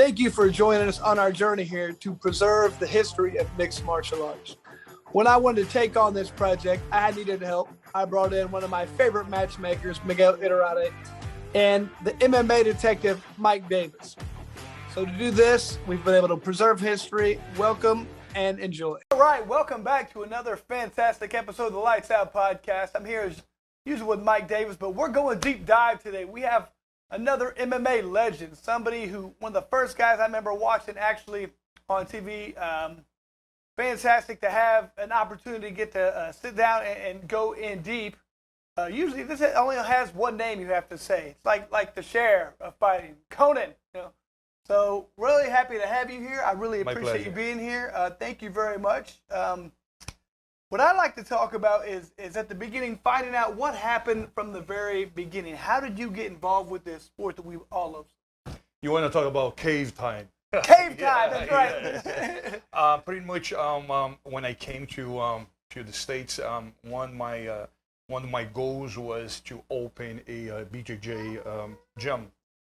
Thank you for joining us on our journey here to preserve the history of mixed martial arts. When I wanted to take on this project, I needed help. I brought in one of my favorite matchmakers, Miguel Iturrate, and the MMA detective, Mike Davis. So to do this, we've been able to preserve history. Welcome and enjoy. All right, welcome back to another fantastic episode of the Lights Out Podcast. I'm here as usual with Mike Davis, but we're going deep dive today. We have another MMA legend, somebody who, one of the first guys I remember watching actually on TV. Fantastic to have an opportunity to get to sit down and go in deep. Usually this only has one name you have to say. It's like the share of fighting, Conan. So really happy to have you here. I really appreciate you being here. Thank you very much. What I'd like to talk about is at the beginning, finding out what happened from the very beginning. How did you get involved with this sport that we all love? You want to talk about cave time? Cave time, that's right. Pretty much when I came to the States, one of my goals was to open a BJJ gym,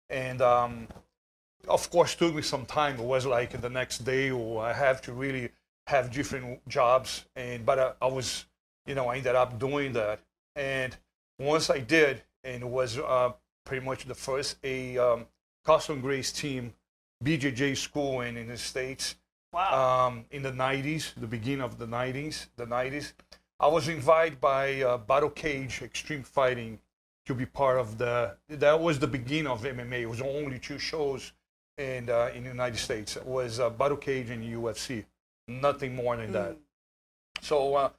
and of course took me some time. It was like the next day, or I have to really have different jobs, but I was, I ended up doing that, and once I did, and it was pretty much the first Carlson Gracie team BJJ school in the States. Wow. In the 90s, the beginning of the 90s, I was invited by Battle Cage Extreme Fighting to be part of that was the beginning of MMA. It was only two shows in the United States. It was Battle Cage and UFC. Nothing more than that. So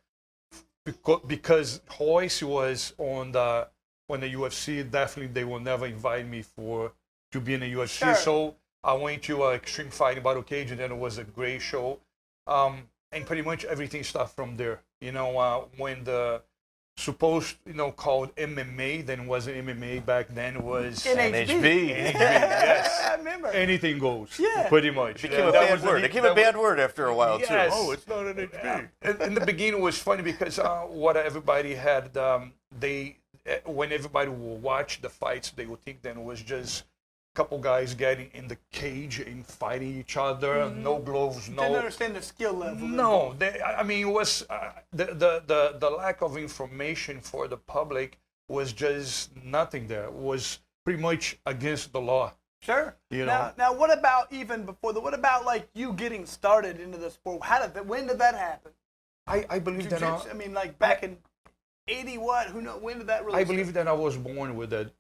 because Royce was on the UFC, definitely they will never invite me to be in the UFC. Sure. So I went to Extreme Fighting Battle Cage, and then it was a great show. And pretty much everything started from there. When the supposed, called MMA, then wasn't MMA back then, it was NHB. Yes. I remember. Anything goes. Yeah. Pretty much. It became a bad word. It became a bad word after a while, yes. too. Oh, it's not NHB. In the beginning, it was funny because what everybody had, when everybody would watch the fights, they would think then it was just couple guys getting in the cage and fighting each other, no gloves, no. Didn't understand the skill level. No, it was the lack of information for the public was just nothing there. It was pretty much against the law. Sure. Now, what about even before what about like you getting started into the sport? When did that happen? I believe that. I mean, like back in 80 what? Who knows? When did that really I believe that I was born with the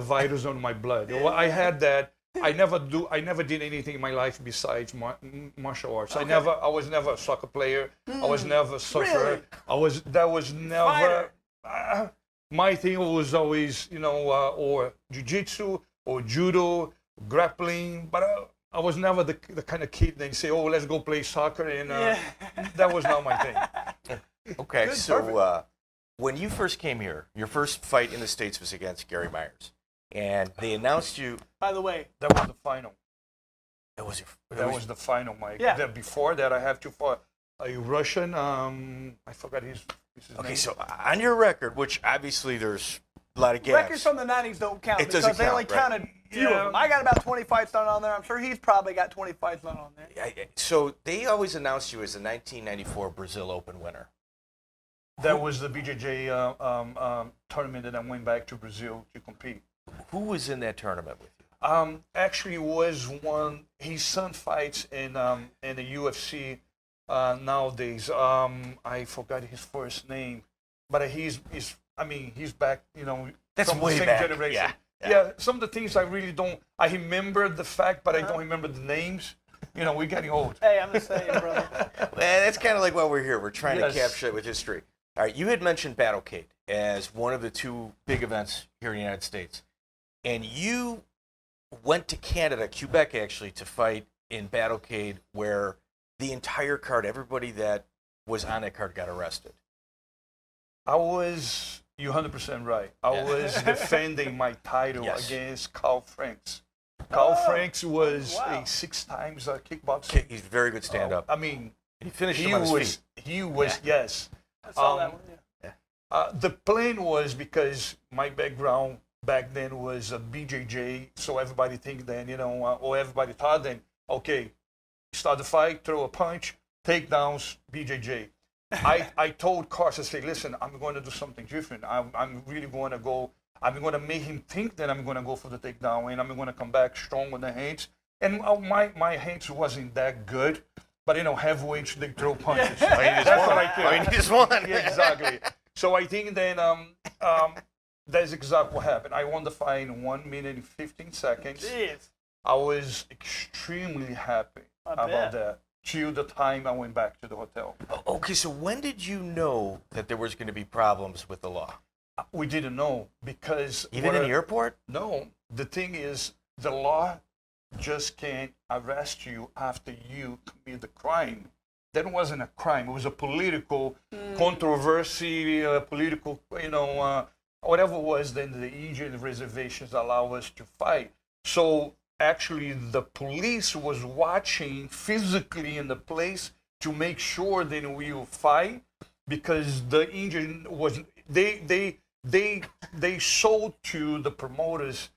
virus on my blood. I had that. I never did anything in my life besides martial arts. Okay. I was never a soccer player. I was never a surfer. Really? That was never. My thing was always, or jiu-jitsu or judo, grappling. But I was never the kind of kid that say, "Oh, let's go play soccer," and that was not my thing. Okay, Good, so. perfect. When you first came here, your first fight in the States was against Gary Myers. And they announced you... By the way... That was the final. That was the final, Mike. Yeah. Before that, I have to fight a Russian, I forgot his name. Okay, so on your record, which obviously there's a lot of gaps. Records from the 90s don't count because they only counted few of them. I got about 20 fights done on there. I'm sure he's probably got 20 fights done on there. So they always announced you as the 1994 Brazil Open winner. That was the BJJ tournament that I went back to Brazil to compete. Who was in that tournament with you? Actually, was one. His son fights in the UFC nowadays. I forgot his first name, but he's back. That's from way the same back. generation. Yeah. Some of the things I really don't. I remember the fact, but I don't remember the names. We're getting old. Hey, I'm just saying, brother. Well, that's kind of like why we're here. We're trying to capture it with history. All right, you had mentioned Battlecade as one of the two big events here in the United States. And you went to Canada, Quebec actually, to fight in Battlecade where the entire card, everybody that was on that card got arrested. You're 100% right. I was defending my title against Carl Franks. Carl Franks was a 6 times kickboxer. He's a very good stand-up. He finished him on his feet. He was, yes. I saw that one, The plan was, because my background back then was BJJ. So everybody think then, or everybody thought then, okay, start the fight, throw a punch, takedowns, BJJ. I told Carlson, I say, listen, I'm going to do something different. I'm really going to go. I'm going to make him think that I'm going to go for the takedown, and I'm going to come back strong with the hands. And my hands wasn't that good, but heavyweights, they throw punches. That's what I think. I mean, he just won. Yeah, exactly. So I think then that's exactly what happened. I won the fight in 1 minute and 15 seconds. Jeez. I was extremely happy about that. Till the time I went back to the hotel. Okay, so when did you know that there was going to be problems with the law? We didn't know because... Even in the airport? No. The thing is, the law just can't arrest you after you commit the crime. That wasn't a crime. It was a political controversy, political, whatever it was, then the Indian reservations allow us to fight. So actually the police was watching physically in the place to make sure that we will fight, because the Indian was, they sold to the promoters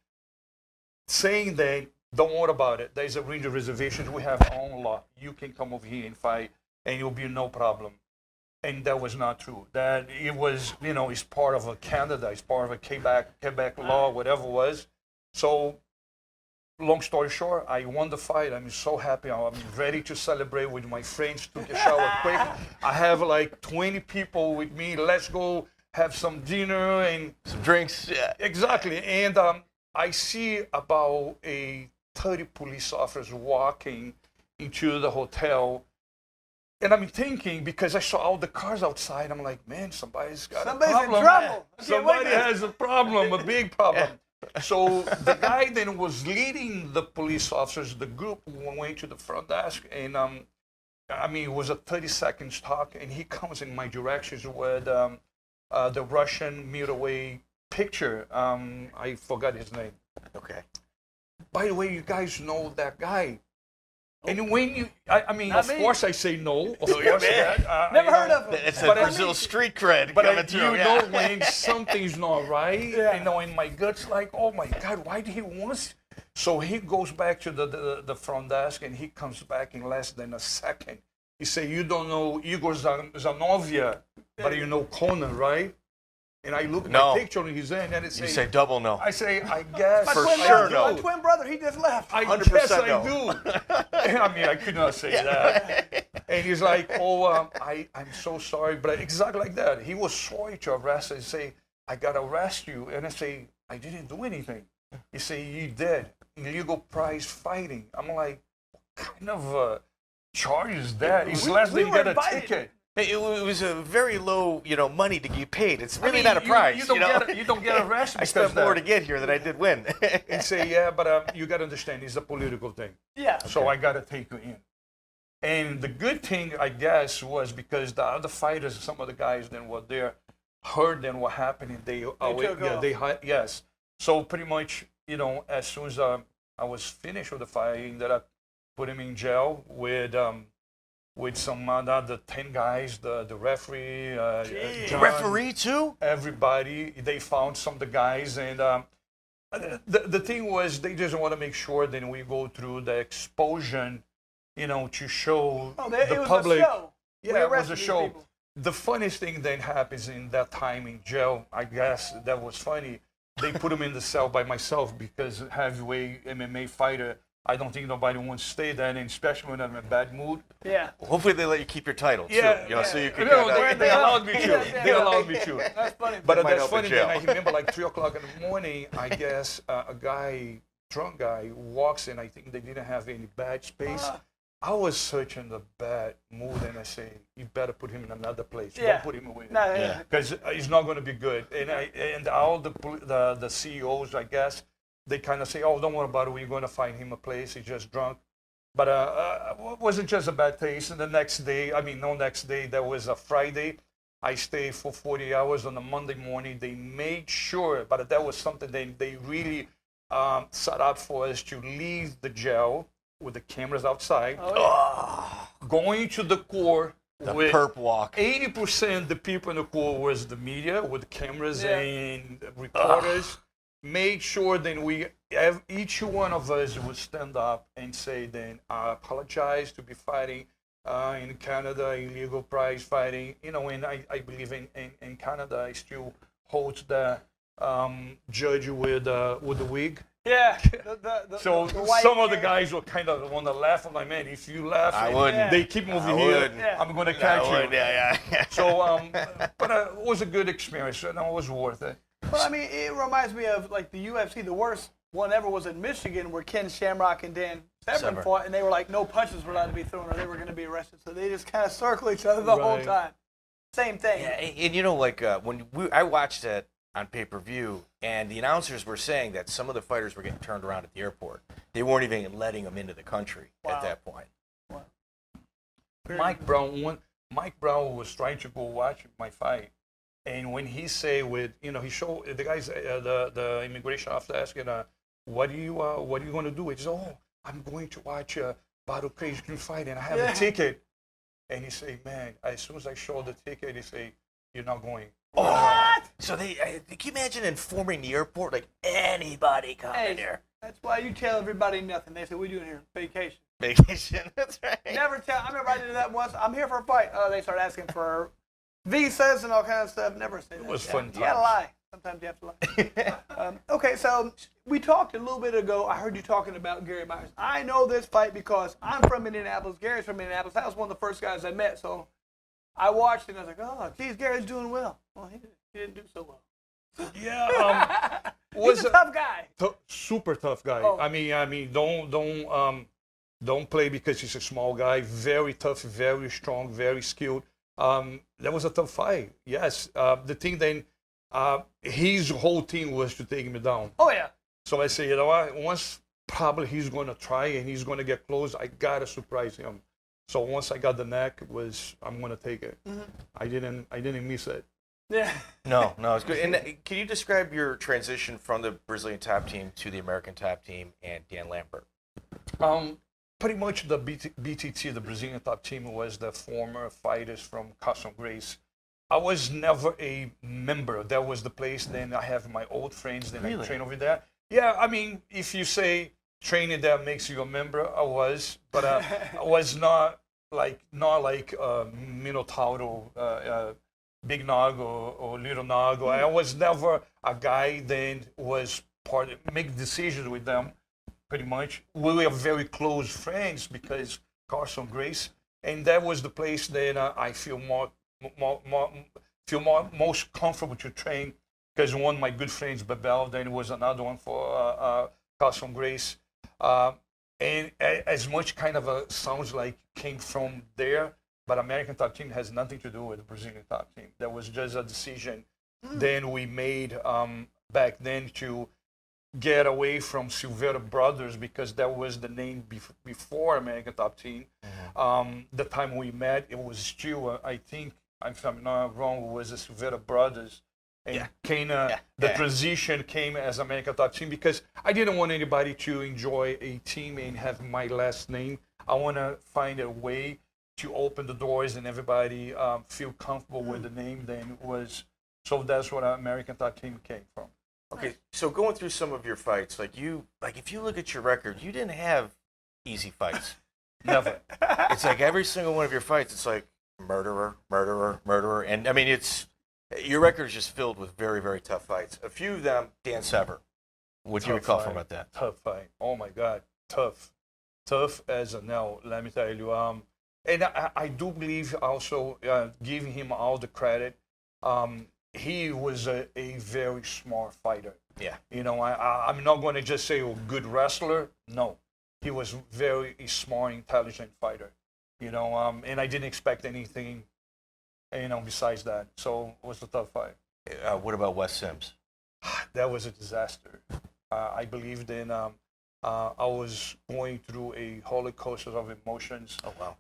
saying that, don't worry about it. There's a range of reservations. We have our own law. You can come over here and fight, and you'll be no problem. And that was not true. That it was, it's part of a Canada. It's part of a Quebec law, whatever it was. So, long story short, I won the fight. I'm so happy. I'm ready to celebrate with my friends. Took a shower quick. I have like 20 people with me. Let's go have some dinner and some drinks. Yeah. Exactly. And I see about 30 police officers walking into the hotel. And I'm thinking, because I saw all the cars outside, I'm like, man, somebody's got a problem. In trouble. Somebody has a problem, a big problem. Yeah. So the guy then was leading the police officers. The group went to the front desk, and it was a 30 seconds talk, and he comes in my direction with the Russian middleweight picture. I forgot his name. Okay. By the way, you guys know that guy. And when you, of course I say no. Of course, never heard of him. It's a Brazil street cred coming through. Know when something's not right. In my guts, like, oh my God, why did he want? So he goes back to the front desk, and he comes back in less than a second. He say, you don't know Igor Zanovia, but you know Conan, right? And I look at my picture in his hand, and it says... You say double no. I say, I guess... For sure no. My twin brother, he just left. 100% I guess no. I do. I could not say that. And he's like, I'm so sorry. But exactly like that. He was sorry to arrest us. He say, I got to arrest you. And I say, I didn't do anything. He say, you did. Illegal prize fighting. I'm like, what kind of charge is that? It's less than you get a ticket. It was a very low, money to get paid. It's really not a prize. You don't get arrested. I spent more to get here than I did win. And say, yeah, but you got to understand, it's a political thing. Yeah. So I got to take you in. And the good thing, I guess, was because the other fighters, some of the guys that were there, heard then what happened, and they yes. So pretty much, as soon as I was finished with the fight, I ended up putting him in jail with some other 10 guys, the referee, John, referee too? Everybody. They found some of the guys, and the thing was, they just want to make sure that we go through the expulsion, to show the public. A show. Yeah, it was a show. People. The funniest thing that happens in that time in jail, I guess that was funny. They put him in the cell by myself because heavyweight MMA fighter. I don't think nobody wants to stay there, and especially when I'm in a bad mood. Yeah. Hopefully they let you keep your title, too. So you can they allowed me to. They allowed me to. That's funny. But that's funny that I remember like 3 o'clock in the morning, I guess, a drunk guy, walks in. I think they didn't have any badge space. I was such in the bad mood, and I say, you better put him in another place. Don't put him away. Because it's not going to be good. And all the CEOs, I guess, they kind of say, oh, don't worry about it. We're going to find him a place. He's just drunk. But it wasn't just a bad taste. And the next day, that was a Friday. I stayed for 40 hours. On a Monday morning, they made sure, but that was something they really set up for us to leave the jail with the cameras outside. Going to the court. The perp walk. 80% of the people in the court was the media with cameras and reporters. made sure then each one of us would stand up and say then I apologize to be fighting in Canada, illegal prize fighting. You know, and I believe in Canada I still hold the judge with the wig. Yeah. So the white some of the hair. guys will kind of want to laugh. I'm like, man, if you laugh, I and wouldn't. they keep moving I here, wouldn't. Yeah. I'm going to catch you. Yeah. So, but it was a good experience, and it was worth it. Well, I mean, it reminds me of like the UFC. The worst one ever was in Michigan, where Ken Shamrock and Dan Severn fought, and they were like, no punches were allowed to be thrown, or they were going to be arrested. So they just kind of circle each other the whole Right. time. Same thing. Yeah, and you know, like when I watched it on pay-per-view, and the announcers were saying that some of the fighters were getting turned around at the airport. They weren't even letting them into the country at that point. Wow. Mike Brown was trying to go watch my fight, and when he say he showed the guys the immigration officer asking what are you going to do? He said, oh, I'm going to watch Battle Cage fight, and I have a ticket. And he say, man, as soon as I show the ticket, he say, you're not going. What? So can you imagine informing the airport, like, anybody coming here? That's why you tell everybody nothing. They say, what are you doing here? Vacation. Vacation, that's right. Never tell. I remember I did that once. I'm here for a fight. Oh, they start asking for visas and all kinds of stuff. Never say that. It was fun You gotta lie. Sometimes you have to lie. Okay, so we talked a little bit ago. I heard you talking about Gary Myers. I know this fight because I'm from Indianapolis. Gary's from Indianapolis. That was one of the first guys I met. So I watched it and I was like, oh, geez, Gary's doing well. Well, he didn't do so well. Yeah, He's a tough guy. Super tough guy. Oh. I mean, don't play because he's a small guy. Very tough, very strong, very skilled. That was a tough fight. Yes, the thing then. His whole team was to take me down. Oh, yeah. So I say, you know what? Once probably he's going to try and he's going to get close, I got to surprise him. So once I got the neck, I'm going to take it. Mm-hmm. I didn't miss it. Yeah. No, it's good. And can you describe your transition from the Brazilian top team to the American top team and Dan Lambert? Pretty much the BTT, the Brazilian top team, was the former fighters from Carlson Gracie. I was never a member. That was the place. Then I have my old friends. Then I train over there. Yeah, I mean, if you say training there makes you a member, I was, but I was not like Minotauro, Big Nog or Little Nog. I was never a guy. Then was make decisions with them. Pretty much, we were very close friends because Carlson Gracie, and that was the place that I feel most comfortable to train because one of my good friends, Babel, then was another one for Carlson Gracie. And as much kind of sounds like came from there, but American top team has nothing to do with the Brazilian top team. That was just a decision then we made back then to get away from Silveira Brothers because that was the name before American top team. The time we met, it was still, I think, if I'm not wrong, was the Silveira Brothers. And the transition came as American top team because I didn't want anybody to enjoy a team and have my last name. I want to find a way to open the doors and everybody feel comfortable with the name. So that's what American top team came from. Okay, so going through some of your fights, if you look at your record, you didn't have easy fights. Never. It's like every single one of your fights, it's like murderer, and I mean your record is just filled with very, very tough fights. A few of them, Dan Severn. What do you recall from about that? Tough fight. Oh my God, tough as a nail. Let me tell you. And I do believe also giving him all the credit. He was a very smart fighter. Yeah. You know, I'm not going to just say a good wrestler. No, he was very smart, intelligent fighter. You know, and I didn't expect anything, besides that. So it was a tough fight. What about Wes Sims? That was a disaster. I believed in. I was going through a roller coaster of emotions. Oh wow.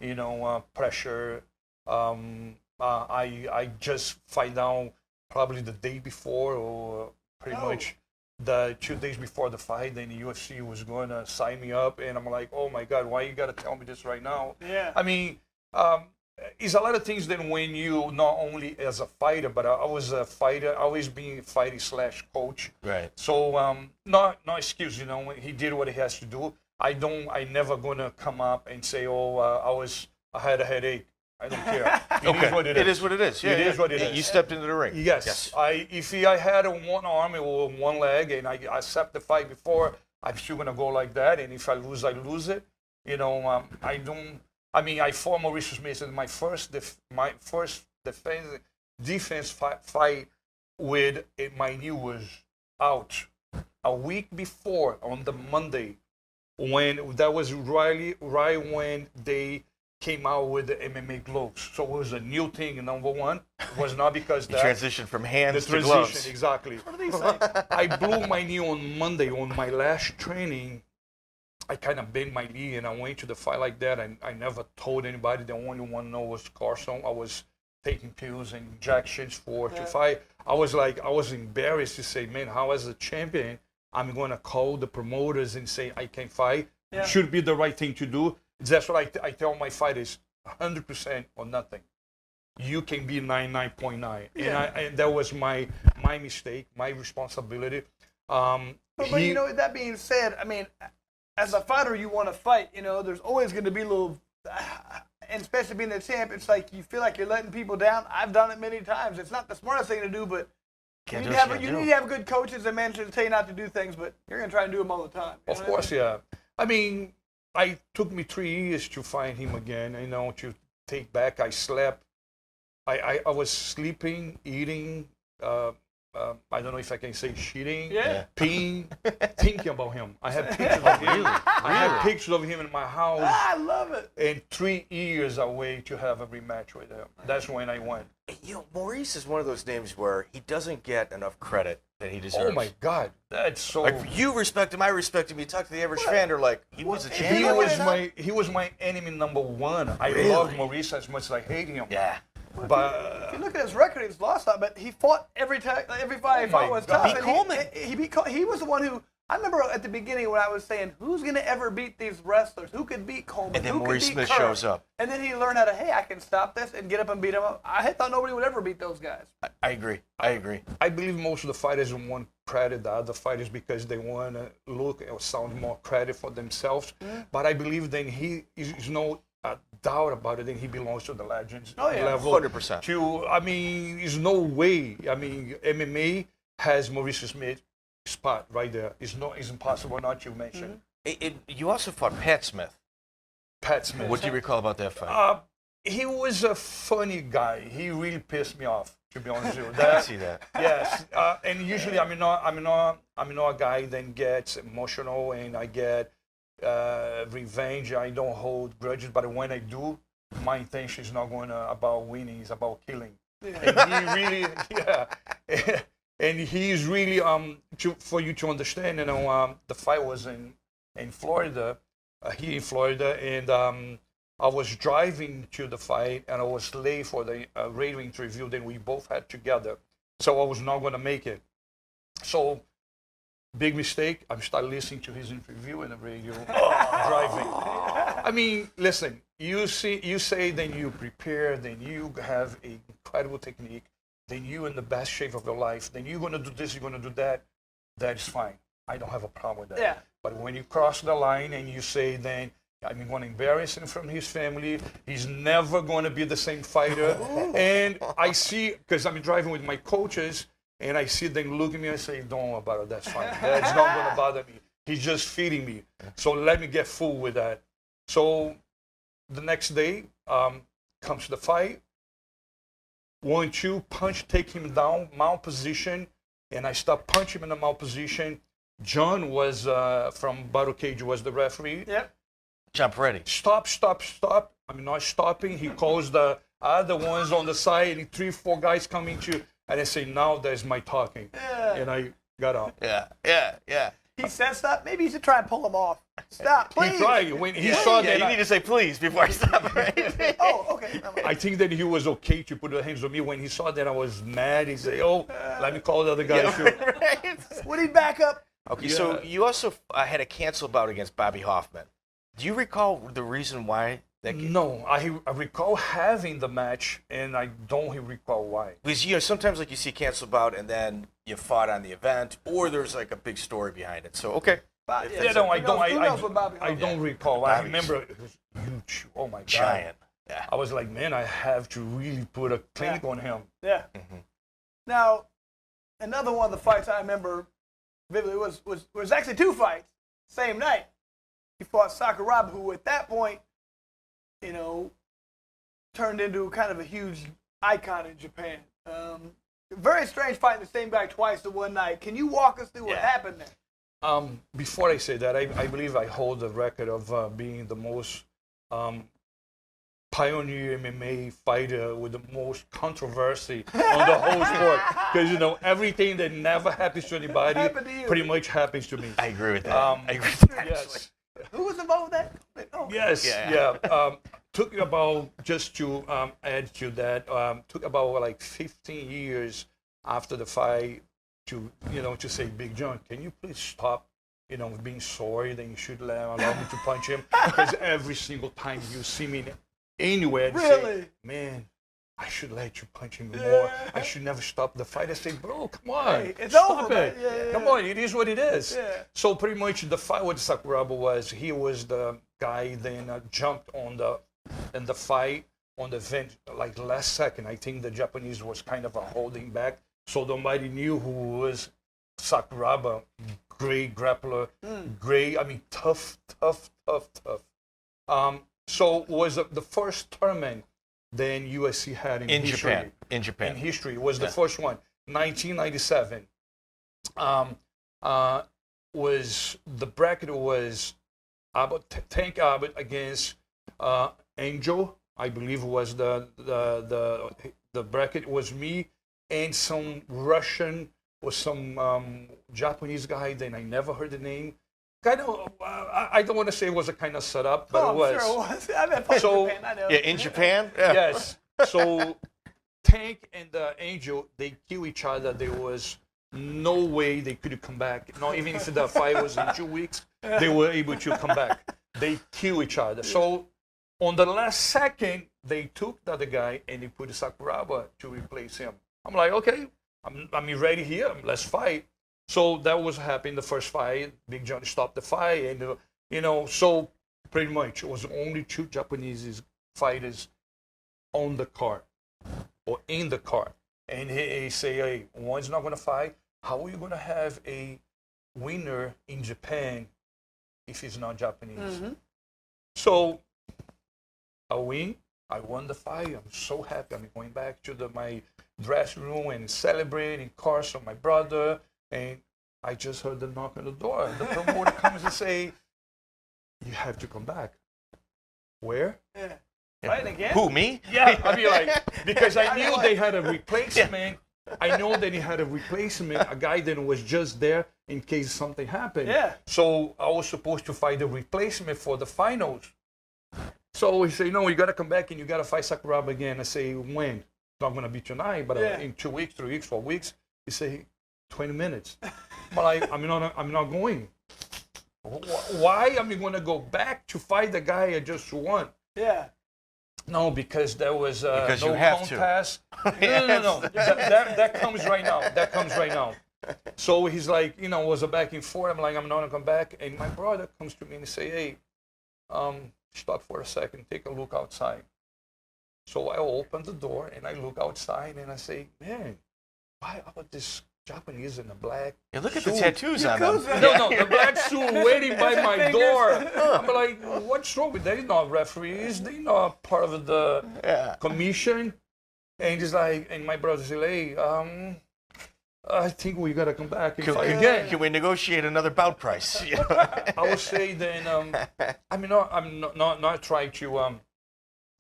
Pressure. I just find out probably the day before or pretty much the 2 days before the fight, then the UFC was going to sign me up, and I'm like, oh my God, why you got to tell me this right now? Yeah. I mean, it's a lot of things than when you not only as a fighter, but I was a fighter, always being fighting / coach. Right. So no excuse, he did what he has to do. I never gonna come up and say, I had a headache. I don't care. It is what it is. It is what it is. Yeah, it is what it is. You stepped into the ring. Yes. If I had one arm or one leg and I accept the fight before, I'm still gonna go like that. And if I lose, I lose it. I don't. I mean, I fought Mauricio Smith in my first defense fight with my knee was out a week before on the Monday, when that was right when they came out with the MMA gloves. So it was a new thing. Number one, it was not because the transition from hands to gloves. Exactly. What are these things? I blew my knee on Monday on my last training. I kind of bent my knee and I went to the fight like that. And I never told anybody. The only one know was Carlson. I was taking pills and injections to fight. I was embarrassed to say, man, how as a champion, I'm going to call the promoters and say I can't fight. Yeah. Should be the right thing to do. That's what I tell my fighters, 100% or nothing. You can be 99.9. Yeah. And that was my mistake, my responsibility. But that being said, I mean, as a fighter, you want to fight. There's always going to be little, and especially being a champ, it's like you feel like you're letting people down. I've done it many times. It's not the smartest thing to do, but you need to have good coaches and managers to tell you not to do things, but you're going to try and do them all the time. Of course, yeah. I mean, it took me 3 years to find him again, to take back. I slept. I was sleeping, eating, I don't know if I can say shitting, peeing, thinking about him. I have pictures of him. I have pictures of him in my house. I love it. And 3 years away to have a rematch with him. That's when I went. Maurice is one of those names where he doesn't get enough credit that he deserves. Oh my God, that's so. Like you respect him, I respect him. You talk to the average fan, they're like, he was a champion. He was my enemy number one. I love Maurice as much as I hate him. Yeah. But if you look at his record, he's lost that, but he fought every fight he fought was tough. Beat Coleman. He was the one who. I remember at the beginning when I was saying, who's going to ever beat these wrestlers? Who could beat Coleman? And then Maurice Smith shows up. And then he learned how to, I can stop this and get up and beat him up. I thought nobody would ever beat those guys. I agree. I believe most of the fighters want credit the other fighters because they want to look or sound more credit for themselves. Mm-hmm. But I believe then he is no doubt about it. Then he belongs to the legends level. 100%. I mean, there's no way. I mean, MMA has Mauricio Smith spot right there. It's impossible not to mention. Mm-hmm. You also fought Pat Smith. What do you recall about that fight? He was a funny guy. He really pissed me off, to be honest with you. I can see that. Yes, and usually I'm not a guy that gets emotional and I get revenge. I don't hold grudges, but when I do, my intention is not going about winning. It's about killing. Yeah. And he really, and he's really for you to understand. The fight was in Florida, here in Florida, and I was driving to the fight, and I was late for the radio interview that we both had together. So I was not going to make it. So, big mistake. I started listening to his interview in the radio, driving. I mean, listen. You say, then you prepare, then you have an incredible technique, then you in the best shape of your life, then you're going to do this, you're going to do that. That is fine. I don't have a problem with that. Yeah. But when you cross the line and you say, then I'm going to embarrass him from his family. He's never going to be the same fighter. And I see, because I'm driving with my coaches, and I see them look at me and say, don't worry about it, that's fine. That's not going to bother me. He's just feeding me. So let me get full with that. So the next day comes the fight. 1-2, punch, take him down, mount position, and I start punching him in the mount position. John was from Battle Cage, was the referee. Yep. Jump ready. Stop. I'm not stopping. He calls the other ones on the side, and 3-4 guys coming to, and I say, now there's my talking. Yeah. And I got out. Yeah. He said stop. Maybe you should try and pull him off. Stop, please. He tried. When he saw that. You need to say please before I stop, right? Oh, okay. I think that he was okay to put the hands on me. When he saw that I was mad, he said, let me call the other guy. Right. Would he back up? Okay, so you also had a cancel bout against Bobby Hoffman. Do you recall the reason why That game? No, I recall having the match, and I don't recall why. Because sometimes like you see cancel bout, and then you fought on the event, or there's like a big story behind it. So okay. I don't recall. I remember it was huge. Oh my God. Giant. Yeah. I was like, man, I have to really put a clinic on him. Yeah. Mm-hmm. Now, another one of the fights I remember vividly was actually 2 fights, same night. He fought Sakuraba, who at that point, turned into kind of a huge icon in Japan. Very strange fighting the same guy twice in one night. Can you walk us through what happened there? Before I say that, I believe I hold the record of being the most pioneer MMA fighter with the most controversy on the whole sport. Because, everything that never happens to anybody pretty much happens to me. I agree with that. I agree with that. Yes. Who was involved with that? Oh. Yes, yeah. Took about, just to add to that, took about like 15 years after the fight to say, Big John, can you please stop, being sorry that you should allow me to punch him? Because every single time you see me anywhere, you say, man, I should let you punch him more. I should never stop the fight. I say, bro, come on. Hey, it's stop over, it. Yeah. Come on, it is what it is. Yeah. So pretty much the fight with Sakuraba was, he was the guy then jumped on in the fight on the event like last second. I think the Japanese was kind of holding back. So nobody knew who was Sakuraba. Great grappler, tough. So it was the first tournament then UFC had in history. Japan. In Japan. In history. It was the first one. 1997. Was the bracket was Tank Abbott against Angel, I believe was the bracket. Was me and some Russian or some Japanese guy. Then I never heard the name. Kind of, I don't want to say it was a kind of setup, but it was. Sure it was. I've been So, Japan, I know. Yeah, in Japan? Yeah. Yes. So Tank and Angel, they kill each other. There was no way they could come back. Not even if the fight was in 2 weeks, they were able to come back. They kill each other. So on the last second, they took the other guy and they put Sakuraba to replace him. I'm like, okay, I'm ready here. Let's fight. So that was happening the first fight. Big John stopped the fight, and so pretty much it was only 2 Japanese fighters on the card or in the card. And he say, hey, one's not going to fight. How are you going to have a winner in Japan if he's not Japanese? Mm-hmm. So I won the fight. I'm so happy. I'm going back to my dressing room and celebrating Carlson, my brother. And I just heard the knock on the door. The promoter comes and say, you have to come back. Where? Yeah. Right again? Who, me? Yeah, I mean, like, because I knew they had a replacement. I know that he had a replacement, a guy that was just there in case something happened. Yeah. So I was supposed to fight the replacement for the finals. So he said, no, you got to come back and you got to fight Sakuraba again. I say, when? It's not going to be tonight, but in 2 weeks, 3 weeks, 4 weeks. He say, 20 minutes. But I'm not going. Why am I going to go back to fight the guy I just won? Yeah. No, because there was because no you have contest. To. No. That comes right now. That comes right now. So he's like, was a back and forth. I'm like, I'm not going to come back. And my brother comes to me and say, hey, stop for a second. Take a look outside. So I open the door and I look outside and I say, man, why about this Japanese in a black look at suit? the tattoos on them. No, the black suit waiting by my door. I'm like, what's wrong with that? They're not referees. They're not part of the commission. And he's like, and my brother said, hey, I think we got to come back and fight again. Can we negotiate another bout price? I would say then, I'm not trying to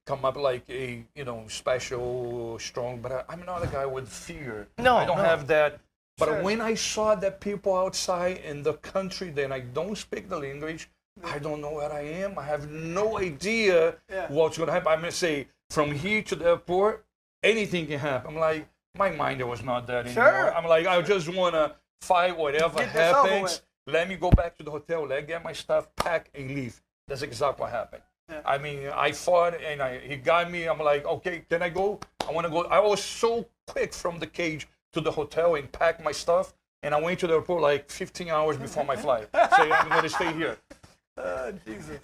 come up like a, special, strong, but I'm not a guy with fear. No, I don't have that. But Sure. when I saw that people outside in the country, then I don't speak the language, I don't know where I am. I have no idea what's going to happen. I'm going to say, from here to the airport, anything can happen. I'm like, my mind was not that anymore. Sure. I'm like, I just want to fight whatever Get this over happens. with. Let me go back to the hotel, let me get my stuff, pack, and leave. That's exactly what happened. I mean, I fought and he got me. I'm like, okay, can I go? I want to go. I was so quick from the cage to the hotel and packed my stuff. And I went to the airport like 15 hours before my flight. Say, I'm going to stay here. Jesus.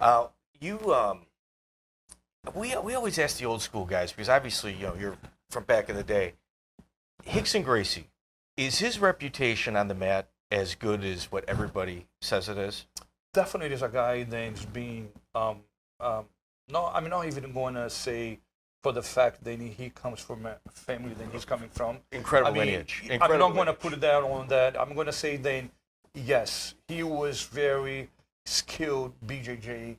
Wow. We always ask the old school guys, because obviously, you're from back in the day. Rickson Gracie, is his reputation on the mat as good as what everybody says it is? Definitely is a guy that's being, no, I'm not even going to say for the fact that he comes from a family that he's coming from. Incredible lineage. I'm not going to put it down on that. I'm going to say then, yes, he was very skilled BJJ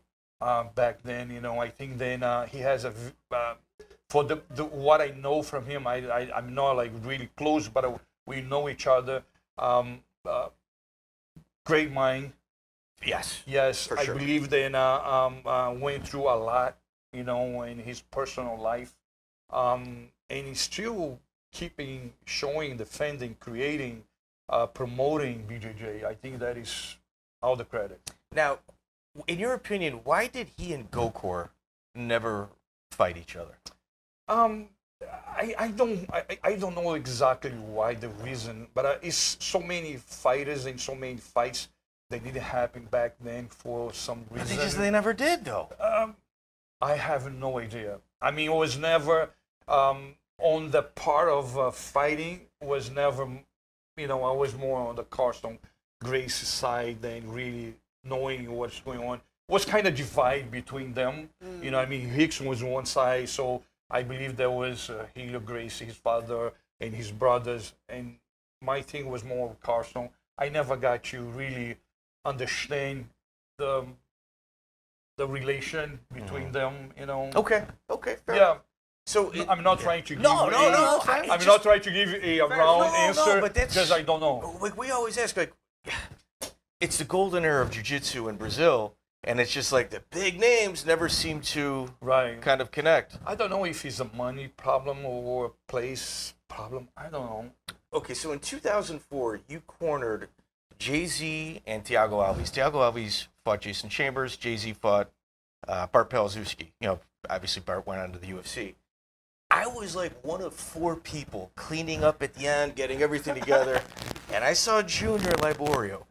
back then. I think then he has for the what I know from him, I'm not like really close, but we know each other. Great mind. Yes, for I sure. believe then went through a lot, in his personal life, and he's still showing, defending, creating, promoting BJJ. I think that is all the credit. Now, in your opinion, why did he and Gokor never fight each other? I don't know exactly why, the reason, but it's so many fighters and so many fights that didn't happen back then for some reason. They never did, though. I have no idea. I mean, it was never on the part of fighting. Was never, I was more on the Carlson Gracie side than really knowing what's going on. It was kind of divide between them. I mean, Rickson was on one side, so I believe there was Helio Gracie, his father, and his brothers, and my thing was more Carlson. I never got to really understand the relation between them, Okay, fair Yeah. So I'm not trying to give No. I'm not trying to give a round answer but that's because I don't know. Like we always ask, like, it's the golden era of jiu-jitsu in Brazil, and it's just like the big names never seem to kind of connect. I don't know if it's a money problem or a place problem. I don't know. Okay, so in 2004, you cornered Jay-Z and Thiago Alves. Thiago Alves fought Jason Chambers. Jay-Z fought Bart Pelzewski. Obviously Bart went on to the UFC. I was like one of 4 people cleaning up at the end, getting everything together, and I saw Junior Liborio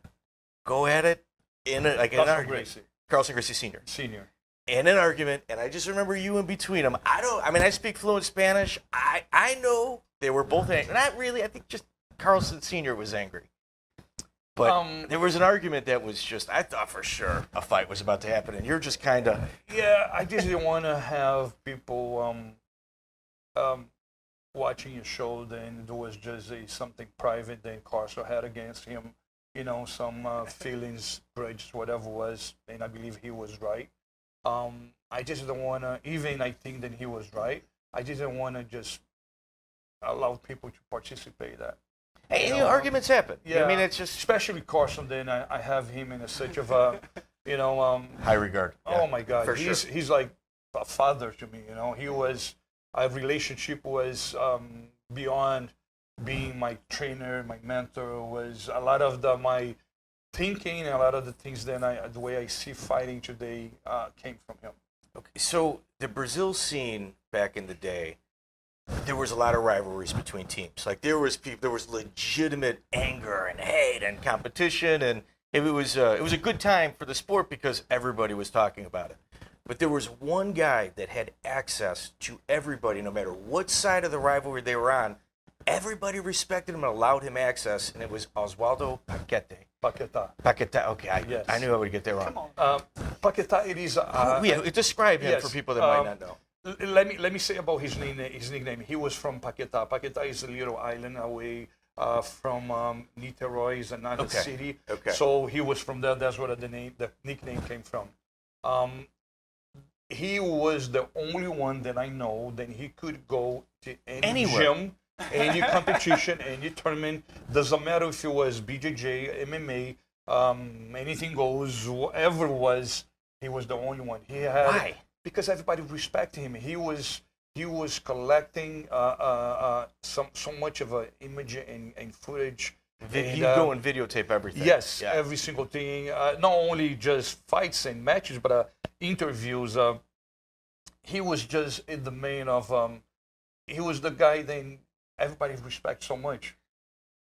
go at it in an argument. Carlson Gracie Senior. In an argument, and I just remember you in between them. I speak fluent Spanish. I know they were both angry. Not really. I think just Carlson Senior was angry. But there was an argument that was just, I thought for sure a fight was about to happen, and you're just kind of... Yeah, I just didn't want to have people watching your show, then there was just something private that Carlson had against him, some feelings, grudges, whatever it was, and I believe he was right. I just don't want to, even I think that he was right, I just don't want to just allow people to participate in that. Hey, arguments happen. Yeah, I mean, it's just... Especially Carlson, then I have him in such of a, high regard. Oh my God, for he's like a father to me, He was, our relationship was beyond being my trainer, my mentor, was a lot of my thinking, a lot of the things that the way I see fighting today came from him. Okay, so the Brazil scene back in the day, there was a lot of rivalries between teams. Like there was legitimate anger and hate and competition, and it was a good time for the sport because everybody was talking about it. But there was one guy that had access to everybody, no matter what side of the rivalry they were on. Everybody respected him and allowed him access, and it was Oswaldo Paqueta. Paqueta. Okay, yes. I knew I would get that wrong. Paqueta, it is. Describe him for people that might not know. Let me say about his nickname. He was from Paqueta. Paqueta is a little island away from Niterói, is another city. Okay. So he was from there. That's where the nickname came from. He was the only one that I know that he could go to any gym, any competition, any tournament. Doesn't matter if it was BJJ, MMA, anything goes, whatever it was. He was the only one. He had. Why? Because everybody respected him. He was collecting so much of a image and footage You go and videotape everything. Yes, every single thing. Not only just fights and matches, but interviews. He was just in the main of. He was the guy that everybody respects so much.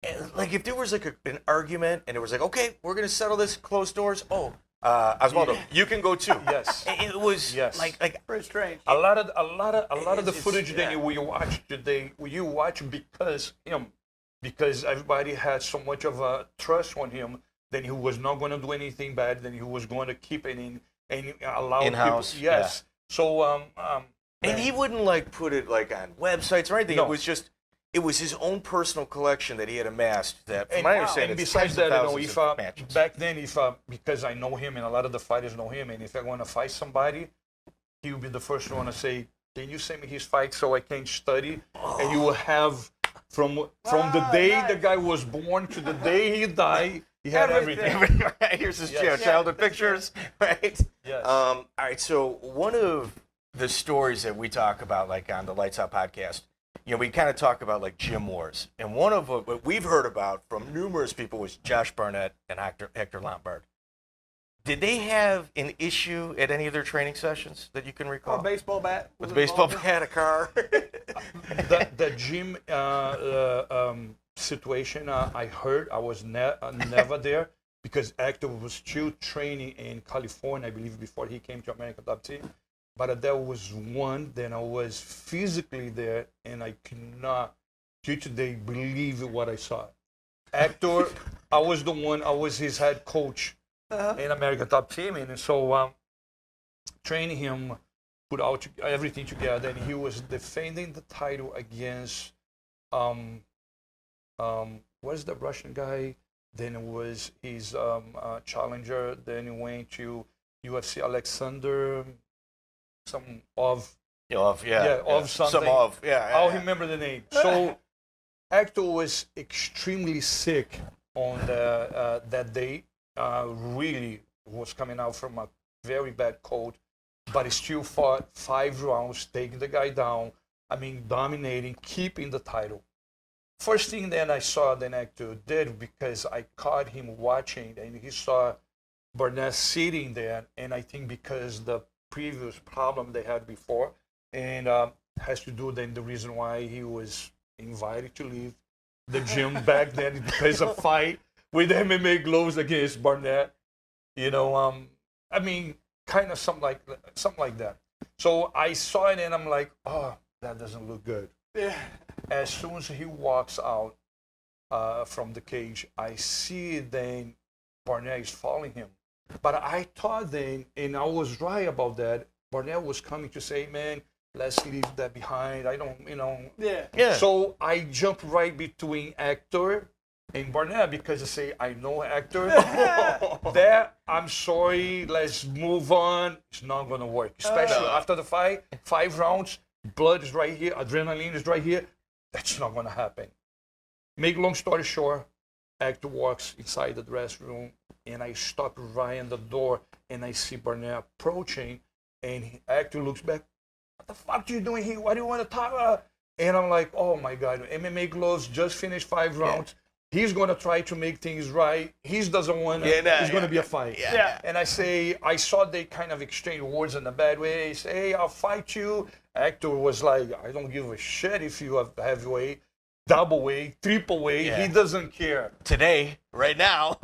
And, like if there was like an argument and it was like, okay, we're gonna settle this closed doors. Oh, Oswaldo, you can go too. Yes. It was like very strange. A lot of the footage that we watch today, you watch because everybody had so much of a trust on him that he was not going to do anything bad, then he was going to keep it in and allow in-house. people. Yes. Yeah. So and he wouldn't like put it like on websites or anything. No. It was his own personal collection that he had amassed. That, from my understanding, and besides that, back then, because I know him and a lot of the fighters know him, and if I want to fight somebody, he would be the first one to say, "Can you send me his fight so I can study?" And you will have from the day the guy was born to the day he died, he had everything. Here's his childhood pictures, right? Yes. All right. So one of the stories that we talk about, like on the Lights Out podcast. We kind of talk about like gym wars, and one of what we've heard about from numerous people was Josh Barnett and Hector Lombard. Did they have an issue at any of their training sessions that you can recall? Or a baseball bat? With a baseball bat, a car? the gym situation, I heard. I was never there because Hector was still training in California, I believe, before he came to American Top Team. But there was one, then I was physically there, and I cannot, till today, believe what I saw. Hector, I was his head coach in American Top Team, and so training him, put out everything together, and he was defending the title against, what's the Russian guy? Then it was his challenger, then he went to UFC Alexander... something. I'll remember the name. So Hector was extremely sick on that day. Really was coming out from a very bad cold, but he still fought 5 rounds, taking the guy down. I mean, dominating, keeping the title. First thing that I saw that Hector did, because I caught him watching, and he saw Barnett sitting there, and I think because the previous problem they had before, and has to do then the reason why he was invited to leave the gym back then because of fight with MMA gloves against Barnett. I mean, kind of something like that. So I saw it and I'm like, oh, that doesn't look good. Yeah. As soon as he walks out from the cage, I see then Barnett is following him. But I thought then, and I was right about that, Barnett was coming to say, man, let's leave that behind. I don't, Yeah. So I jumped right between Hector and Barnett because I say, I know Hector. That, I'm sorry, let's move on. It's not going to work. Especially after the fight, 5 rounds, blood is right here, adrenaline is right here. That's not going to happen. Make long story short, Hector walks inside the dressing room, and I stop right in the door, and I see Barnett approaching, and Hector looks back, what the fuck are you doing here? Why do you want to talk about? And I'm like, oh my God, MMA gloves, just finished 5 rounds. Yeah. He's going to try to make things right. He doesn't want to, it's going to be a fight. Yeah. And I saw they kind of exchange words in a bad way. He say, hey, I'll fight you. Hector was like, I don't give a shit if you have heavyweight. Double weight, triple weight, he doesn't care. Today, right now.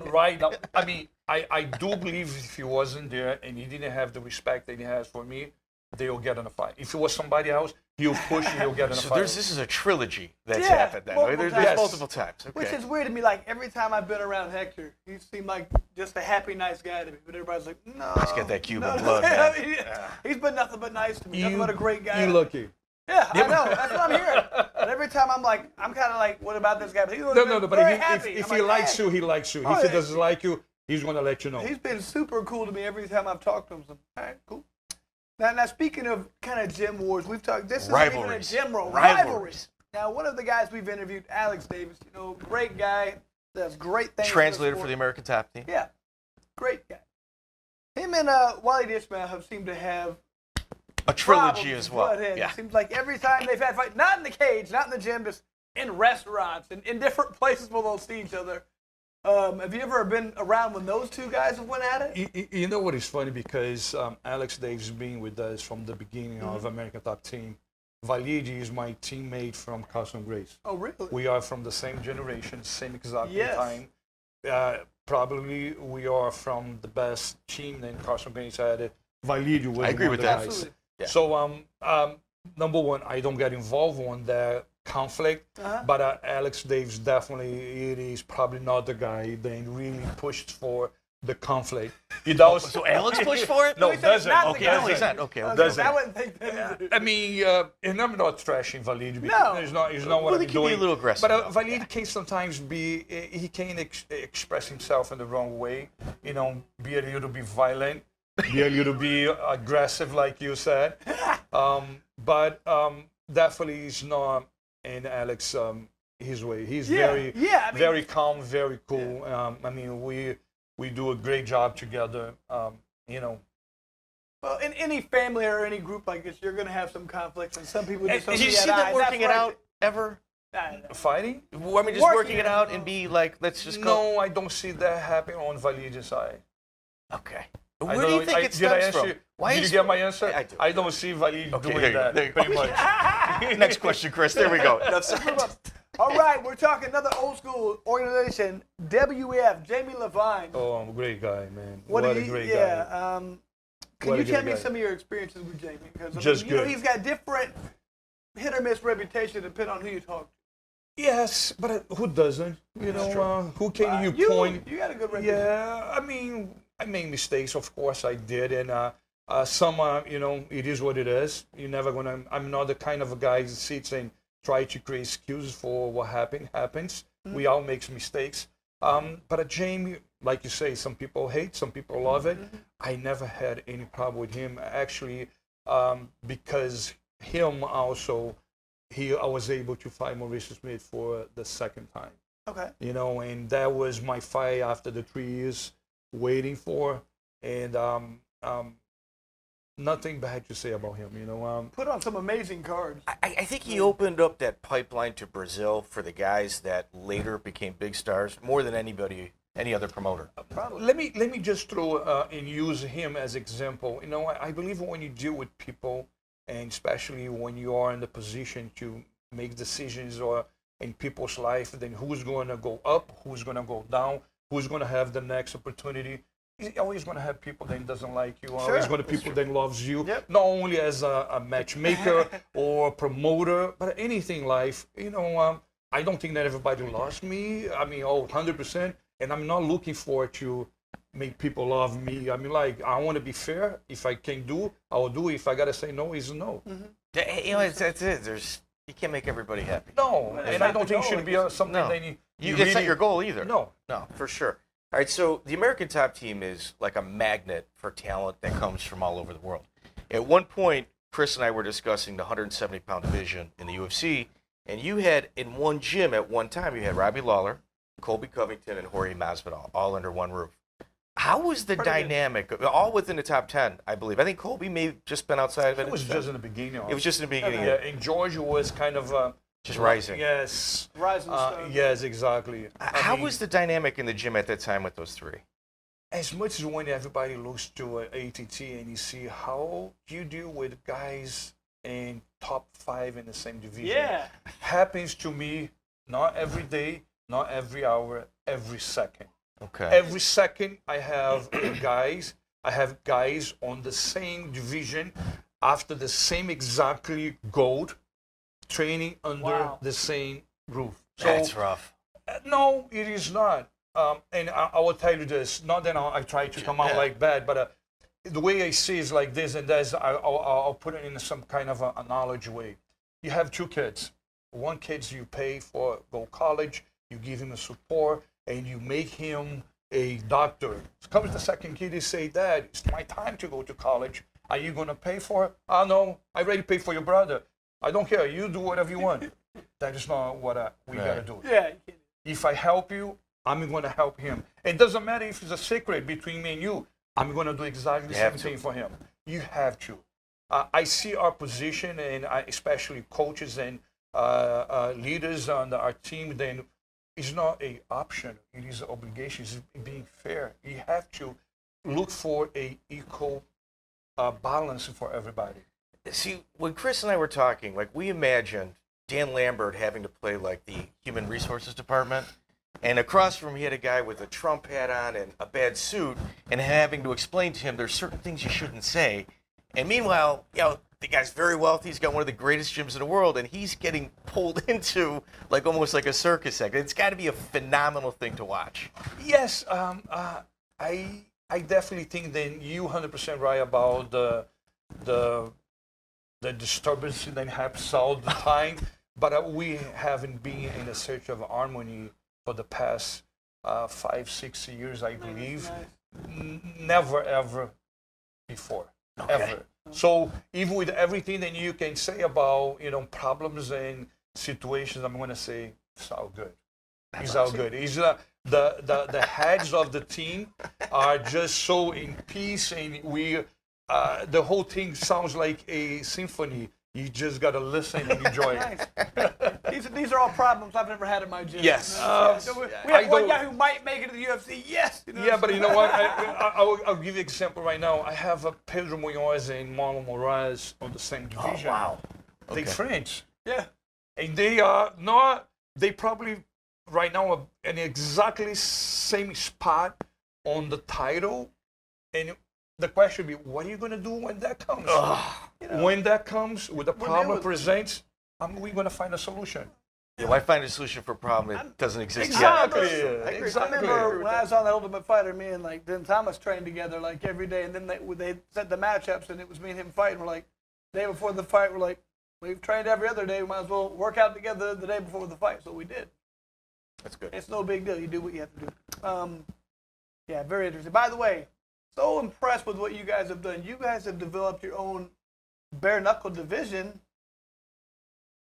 Right now. I mean, I do believe if he wasn't there and he didn't have the respect that he has for me, they'll get in a fight. If it was somebody else, he'll push and he'll get in a fight. So this is a trilogy that's happened then. There's multiple times. Okay. Which is weird to me. Like, every time I've been around Hector, he seemed like just a happy, nice guy to me. But everybody's like, no. He's got that Cuban blood, man. I mean, he's been nothing but nice to me. Nothing but a great guy. You lucky. Yeah, I know. That's what I'm hearing. And every time I'm kind of like, what about this guy? But he's but if he likes you, he likes you. If he doesn't like you, he's going to let you know. He's been super cool to me every time I've talked to him. So, all right, cool. Now speaking of kind of gym wars, we've talked. This is rivalries. Even a gym war. Rivalries. Now, one of the guys we've interviewed, Alex Davis, great guy, does great things. Translator for the American Top Team. Yeah, great guy. Him and Wallid Ismail have seemed to have a trilogy as well. Yeah. It seems like every time they've had fight, not in the cage, not in the gym, just in restaurants and in different places where they'll see each other. Have you ever been around when those two guys have went at it? You know what is funny, because Alex Davis been with us from the beginning of American Top Team. Wallid is my teammate from Carlson Gracie. Oh, really? We are from the same generation, same exact Yes. time. Probably we are from the best team that Carlson Gracie had. Wallid was I agree one with of the that. guys. Absolutely. Yeah. So number one, I don't get involved on that conflict, but Alex Davis definitely it is probably not the guy that really pushed for the conflict. He does. So Alex pushed for it? No, He said doesn't. not the Okay, guy. no, he's not. Okay. Doesn't. I wouldn't think that. I mean, and I'm not trashing Wallid because No. it's not what Well, he I'm can be doing. a little aggressive, But though. Wallid can sometimes be, he can express himself in the wrong way. You know, be a little bit violent, be a little bit aggressive, like you said. But definitely is not in Alex his way. He's very calm, very cool. I mean, we do a great job together. You know. Well, in any family or any group like this, you're going to have some conflicts, and some people just don't Did you see see that eye, them and working that's it right. out ever? I don't know. Fighting? I mean, just working it out and be like, let's just go. No, I don't see that happening on Wallid's side. Okay. I Where do don't you know, think it did I stems answer from? you? Why Did is you get my answer? I do. I don't see Wallid Okay, doing there you go. that, There you go. pretty much. Next question, Chris. There we go. Enough said. All right, we're talking another old school organization, WEF, Jamie Levine. Oh, I'm a great guy, man. What What do a you, great yeah, guy. can What you a tell great me guy. some of your experiences with Jamie? Because Just you know, good. he's got different hit or miss reputation depending on who you talk to. Yes, but who doesn't? You know, who can you point? You got a good reputation. Yeah, I mean, I made mistakes, of course I did, and some, you know, it is what it is. You're never gonna. I'm not the kind of a guy that sits and try to create excuses for what happens. We all make mistakes. But Jamie, like you say, some people hate, some people love it. I never had any problem with him, actually, because him also, I was able to fight Mauricio Smith for the second time. Okay. You know, and that was my fight after the 3 years waiting for, and nothing bad to say about him. You know, Put on some amazing cards. I think he opened up that pipeline to Brazil for the guys that later became big stars more than any other promoter. Probably. let me just throw and use him as example. You know, I believe when you deal with people, and especially when you are in the position to make decisions or in people's life, then who's going to go up, who's going to go down, who's going to have the next opportunity. You're always going to have people that doesn't like you. Always going to people that loves you. Yep. Not only as a matchmaker or promoter, but anything in life. You know, I don't think that everybody loves me. I mean, 100%. And I'm not looking forward to make people love me. I mean, like, I want to be fair. If I can do, I will do. If I got to say no, it's no. Yeah, you know, that's it. You can't make everybody happy. No, Well, and it's I not don't the think it goal, should be I guess. something No. that you It's not really- your goal either. No. No, for sure. All right, so the American Top Team is like a magnet for talent that comes from all over the world. At one point, Chris and I were discussing the 170-pound division in the UFC, and you had in one gym at one time, you had Robbie Lawler, Colby Covington, and Jorge Masvidal all under one roof. How was the dynamic? All within the top 10, I believe. I think Colby may have just been outside of it. It was just in the beginning. It was just in the beginning. Yeah, and Georgia was kind of Just rising. Yes. Rising star. Yes, exactly. How I mean, was the dynamic in the gym at that time with those three? as much as when everybody looks to ATT and you see how you deal with guys in top 5 in the same division. Yeah. Happens to me not every day, not every hour, every second. Okay. Every second I have guys on the same division after the same exactly gold training under the same roof. So That's rough. no, it is not. And I will tell you this, not that I try to come out like bad, but the way I see is like this, and that's, I'll put it in some kind of a knowledge way. You have 2 kids. One kid you pay for go college, you give him a support, and you make him a doctor. Comes the second kid, he say, Dad, it's my time to go to college. Are you going to pay for it? Oh, no, I already paid for your brother. I don't care. You do whatever you want. That is not what we got to do. Yeah. If I help you, I'm going to help him. It doesn't matter if it's a secret between me and you. I'm going to do exactly the same thing for him. You have to. I see our position, and especially coaches and leaders on our team, then it's not a option. It is an obligation. It's being fair. You have to look for a equal balance for everybody. See, when Chris and I were talking, like, we imagined Dan Lambert having to play like the human resources department, and across from him he had a guy with a Trump hat on and a bad suit, and having to explain to him there's certain things you shouldn't say. And meanwhile, the guy's very wealthy. He's got one of the greatest gyms in the world, and he's getting pulled into like almost like a circus act. It's got to be a phenomenal thing to watch. Yes, I definitely think that you 100% right about the disturbance that happens all the time. But we haven't been in a search of harmony for the past 5-6 years, I believe. Never ever before, ever. So even with everything that you can say about problems and situations, I'm going to say it's all good. It's all good. It's the heads of the team are just so in peace, and we the whole thing sounds like a symphony. You just got to listen and enjoy it. These are all problems I've never had in my gym. Yes. We have one guy who might make it to the UFC. Yes. Yeah, but you know what? I'll give you an example right now. I have Pedro Munoz and Marlon Moraes on the same division. Oh, wow. They French. Yeah. And they are not, they probably right now are in exactly same spot on the title. And the question would be, what are you going to do when that comes? When that comes, when the problem presents, we're going to find a solution. Yeah, why find a solution for a problem that doesn't exist Exactly. yet? I remember when I was on that Ultimate Fighter, me and like then Thomas trained together like every day, and then they set the matchups, and it was me and him fighting. We're like, the day before the fight, we're like, we've trained every other day. We might as well work out together the day before the fight. So we did. That's good. It's no big deal. You do what you have to do. Yeah, very interesting. By the way, so impressed with what you guys have done. You guys have developed your own bare knuckle division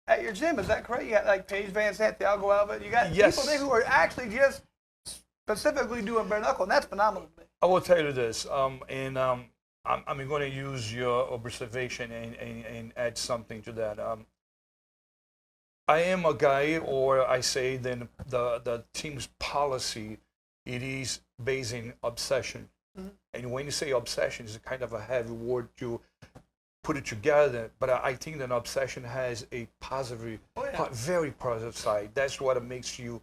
at your gym. Is that correct? You got like Paige Van Sant, Thiago Alves. You got people there who are actually just specifically doing bare knuckle, and that's phenomenal. I will tell you this, I'm going to use your observation and add something to that. I am a guy, or I say then the team's policy, it is based in obsession. Mm-hmm. And when you say obsession, it's kind of a heavy word to put it together, but I think that obsession has a positive, very positive side. That's what makes you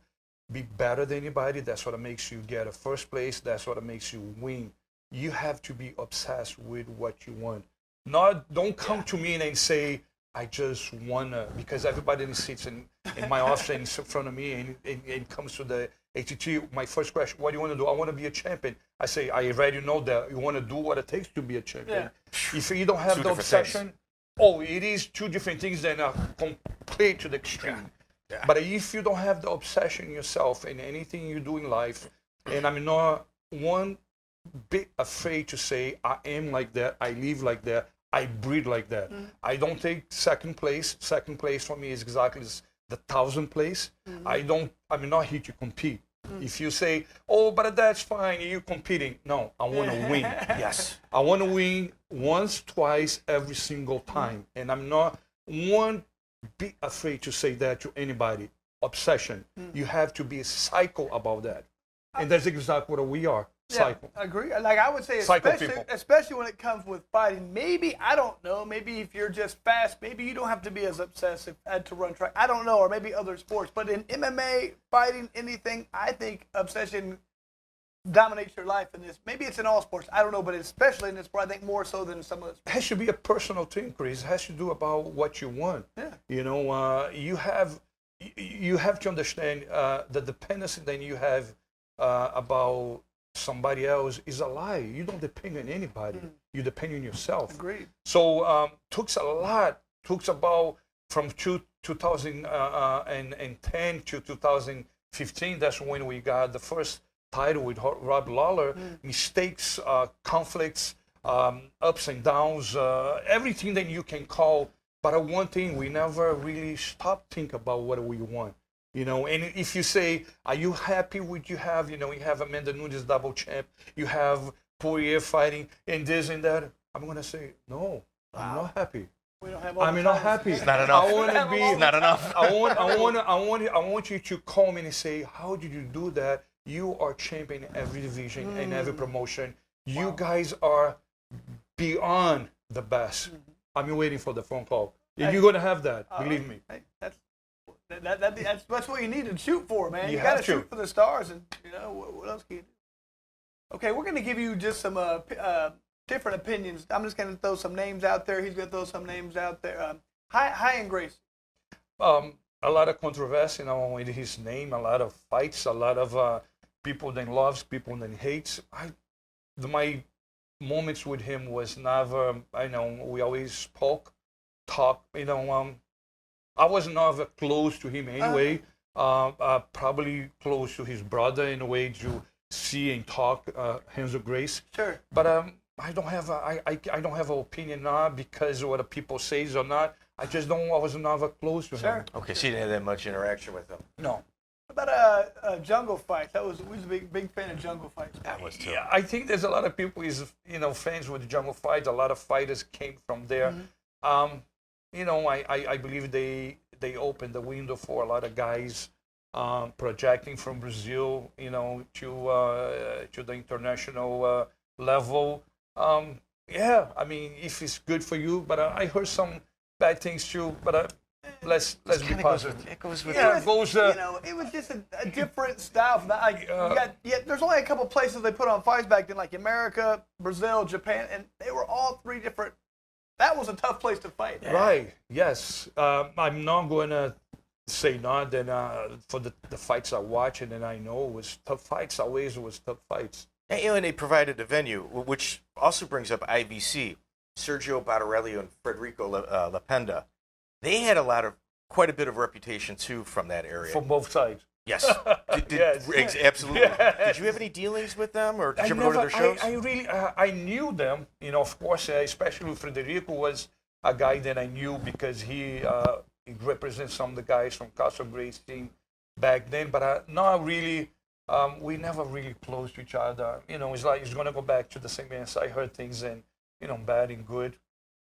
be better than anybody. That's what makes you get a first place. That's what makes you win. You have to be obsessed with what you want. Don't come to me and say, I just wanna, because everybody sits in my office in front of me and comes to the ATT. My first question, what do you want to do? I want to be a champion. I say, I already know that. You want to do what it takes to be a champion. Yeah. If you don't have the obsession, it is two different things that are complete to the extreme. Yeah. But if you don't have the obsession yourself in anything you do in life, and I'm not one bit afraid to say, I am like that, I live like that, I breathe like that. Mm-hmm. I don't take second place. Second place for me is exactly the 1,000th place. Mm-hmm. I'm not here to compete. Mm-hmm. If you say, but that's fine, you're competing. No, I want to win. Yes. I want to win once, twice, every single time. Mm-hmm. And I'm not one bit afraid to say that to anybody. Obsession. Mm-hmm. You have to be psycho about that. And that's exactly what we are. Cycle. Yeah, I agree. Like I would say, especially when it comes with fighting. Maybe, I don't know, maybe if you're just fast, maybe you don't have to be as obsessive to run track. I don't know, or maybe other sports. But in MMA, fighting, anything, I think obsession dominates your life in this. Maybe it's in all sports. I don't know, but especially in this sport, I think more so than some of this. It has to be a personal thing, Chris. It has to do about what you want. Yeah. You have to understand the dependency that you have about somebody else is a lie. You don't depend on anybody. You depend on yourself. Agreed. So took a lot. Took about from 2010 to 2015. That's when we got the first title with Robbie Lawler. Mistakes, conflicts, ups and downs, everything that you can call. But one thing, we never really stopped thinking about what we want. And if you say, are you happy with you have, you have Amanda Nunes double champ, you have Poirier fighting and this and that, I'm going to say, no, I'm not happy. We don't have all I'm the not time. happy. It's not enough. I want to be. It's not enough. I want you to call me and say, how did you do that? You are champion in every division and every promotion. You guys are beyond the best. I'm waiting for the phone call. If you're gonna have that, believe me. Hey, that's what you need to shoot for, man. You You got to have to. shoot for the stars, and what else can you do? Okay, we're gonna give you just some different opinions. I'm just gonna throw some names out there. He's gonna throw some names out there. Hi and Gracie. A lot of controversy, with his name. A lot of fights. A lot of people that loves, people that hates. My moments with him was never. We always talk. I was never close to him anyway. Probably close to his brother in a way to see and talk. Renzo Grace. Sure. But I don't have I don't have an opinion not because of what the people says or not. I just don't. I was never close to him. Okay, so you didn't have that much interaction with him. No. What about jungle fights? We was a big fan of jungle fights. That was too. Yeah, I think there's a lot of people fans with the jungle fights. A lot of fighters came from there. I believe they opened the window for a lot of guys projecting from Brazil, to the international level. I mean, if it's good for you, but I heard some bad things too. But let's be positive. It goes with It was just a different style. There's only a couple places they put on fights back then, like America, Brazil, Japan, and they were all three different. That was a tough place to fight. Right. Yes. I'm not going to say not that for the fights I watch and I know it was tough fights. Always was tough fights. And they provided a venue, which also brings up IVC. Sergio Batarelli and Federico Lapenda. They had quite a bit of reputation too from that area. From both sides. Yes. Yes. Absolutely. Yes. Did you have any dealings with them, or did you ever go to their shows? I knew them. Of course, especially Federico was a guy that I knew because he represents some of the guys from Carlson Gracie team back then. But not really. We never really close to each other. It's like it's gonna go back to the same answer. I heard things and bad and good,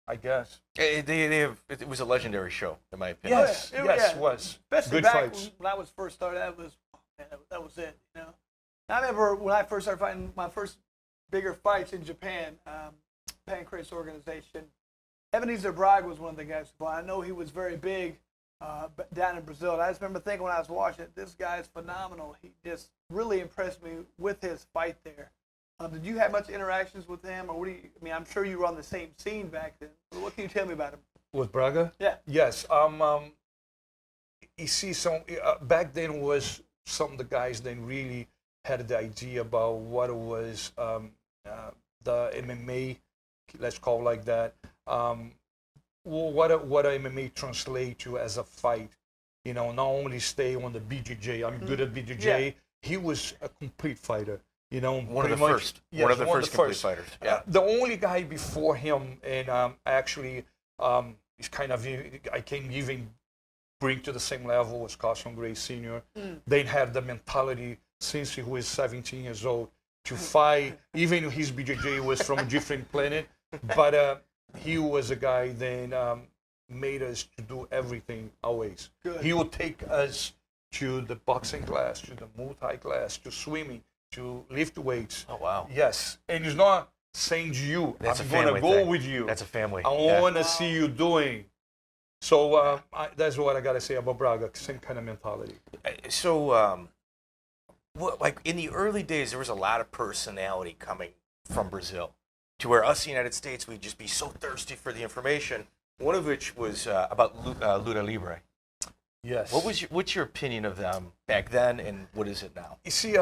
I guess. It was a legendary show, in my opinion. Yes, it was. Especially Good back fights. when I was first started, that was it. I remember when I first started fighting, my first bigger fights in Japan, Pancrase organization. Ebenezer Braga was one of the guys who fought. I know he was very big down in Brazil. And I just remember thinking when I was watching it, this guy is phenomenal. He just really impressed me with his fight there. Did you have much interactions with him, or I'm sure you were on the same scene back then. What can you tell me about him? With Braga? Yeah. Yes. You see, back then was some of the guys that really had the idea about what it was the MMA, let's call it like that. What MMA translate to as a fight. Not only stay on the BJJ. I'm good at BJJ. Yeah. He was a complete fighter. One of the first complete fighters. Yeah. The only guy before him, and actually, is kind of I can't even bring to the same level as Carlson Gracie Senior. They had the mentality since he was 17 years old to fight. Even his BJJ was from a different planet, but he was a guy that made us to do everything always. Good. He would take us to the boxing class, to the multi class, to swimming, to lift weights. Oh, wow. Yes. And he's not saying to you, I'm going to go with you. That's a family. I want to see you doing. So that's what I got to say about Braga, same kind of mentality. So, like in the early days, there was a lot of personality coming from Brazil to where us in the United States, we'd just be so thirsty for the information, one of which was about Luta Livre. Yes. What's your opinion of them back then, and what is it now? You see,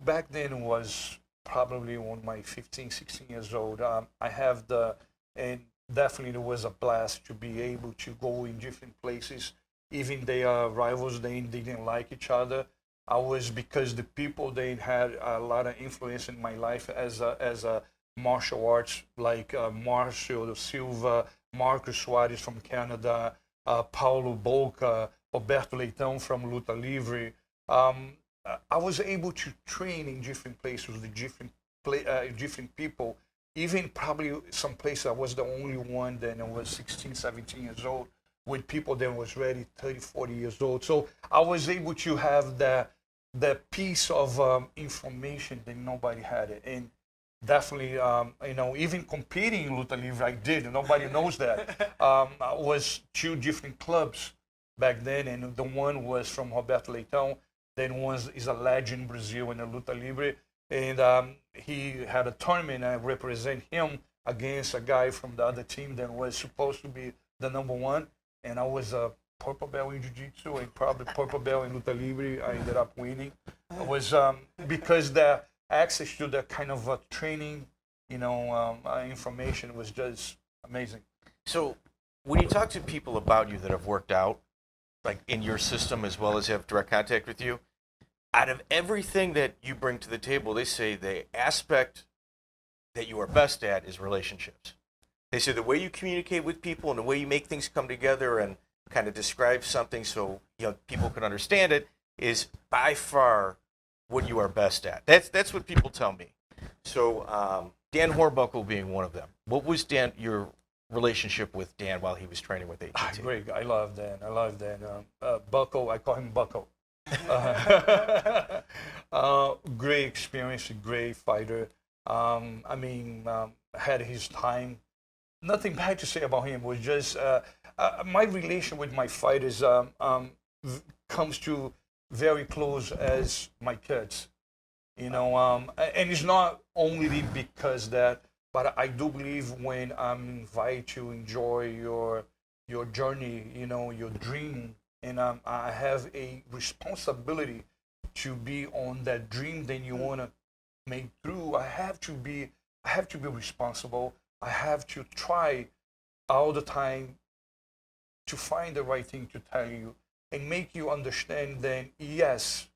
back then was probably when my 15, 16 years old. I have and definitely it was a blast to be able to go in different places. Even they are rivals, they didn't like each other. Because the people, they had a lot of influence in my life as a martial arts, like Marcio Silva, Marcos Soares from Canada, Paulo Boca, Roberto Leitão from Luta Livre. I was able to train in different places with different people even probably some place I was the only one that I was 16, 17 years old, with people that was ready 30, 40 years old. So I was able to have that piece of information that nobody had it. And definitely, even competing in Luta Livre, I did. Nobody knows that. I was 2 different clubs back then, and the one was from Roberto Leitão. Then one is a legend in Brazil in the Luta Livre. And he had a tournament, and I represent him against a guy from the other team that was supposed to be the #1. And I was a purple belt in Jiu-Jitsu and probably purple belt in Luta Livre. I ended up winning. It was because the access to that kind of training, information was just amazing. So when you talk to people about you that have worked out, like in your system as well as have direct contact with you, out of everything that you bring to the table, they say the aspect that you are best at is relationships. They say the way you communicate with people and the way you make things come together and kind of describe something so people can understand it is by far what you are best at. That's what people tell me. So Dan Hornbuckle being one of them. What was your relationship with Dan while he was training with ATT? Great. I love Dan. Buckle, I call him Buckle. Great experience, great fighter. Had his time. Nothing bad to say about him. It was just my relation with my fighters comes to very close as my kids. And it's not only because that, but I do believe when I'm invited to enjoy your journey, your dream, and I have a responsibility to be on that dream that you want to make through. I have to be responsible. I have to try all the time to find the right thing to tell you and make you understand that, yes,